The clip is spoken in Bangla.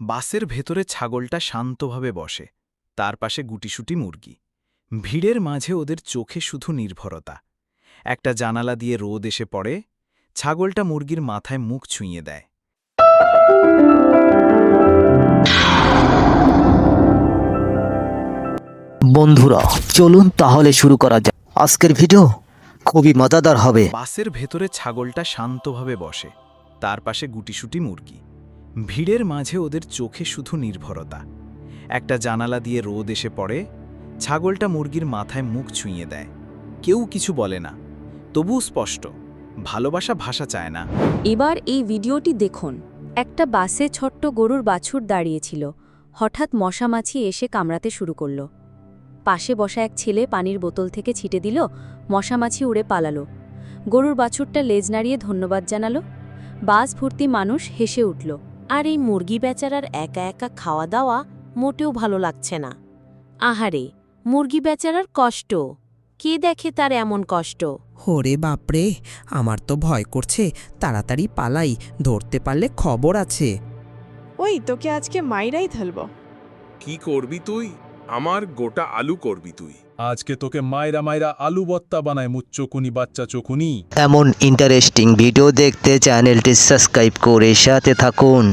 বাসের ভেতরে ছাগলটা শান্তভাবে বসে, তার পাশে গুটিসুটি মুরগি। ভিড়ের মাঝে ওদের চোখে শুধু নির্ভরতা। একটা জানালা দিয়ে রোদ এসে পড়ে, ছাগলটা মুরগির মাথায় মুখ ছুঁয়ে দেয়। বন্ধুরা চলুন তাহলে শুরু করা যাক। আজকের ভিডিও খুবই মজাদার হবে। বাসের ভেতরে ছাগলটা শান্তভাবে বসে, তার পাশে গুটিসুটি মুরগি। ভিড়ের মাঝে ওদের চোখে শুধু নির্ভরতা। একটা জানালা দিয়ে রোদ এসে পড়ে, ছাগলটা মুরগির মাথায় মুখ ছুঁয়ে দেয়। কেউ কিছু বলে না, তবুও স্পষ্ট, ভালোবাসা ভাষা চায় না। এবার এই ভিডিওটি দেখুন। একটা বাসে ছোট্ট গরুর বাছুর দাঁড়িয়েছিল। হঠাৎ মশামাছি এসে কামড়াতে শুরু করল। পাশে বসা এক ছেলে পানির বোতল থেকে ছিটে দিল, মশামাছি উড়ে পালালো। গরুর বাছুরটা লেজ নাড়িয়ে ধন্যবাদ জানালো। বাস ভর্তি মানুষ হেসে উঠল। আর এই মুরগি বেচারার একা একা খাওয়া দাওয়া মোটেও ভালো লাগছে না। আহারে, মুরগি বেচারার কষ্ট, কে দেখে তার এমন কষ্ট? ওরে বাপরে, আমার তো ভয় করছে। তাড়াতাড়ি পালাই, ধরতে পারলে খবর আছে। ওই তোকে আজকে মাইরাই ধরব। কি করবি তুই? আমার গোটা আলু করবি তুই। আজকে তোকে মাইরা মাইরা আলু বত্তা বানায় মুচ্চকুনি বাচ্চা চকুনি। এমন ইন্টারেস্টিং ভিডিও দেখতে চ্যানেলটি সাবস্ক্রাইব করে সাথে থাকুন।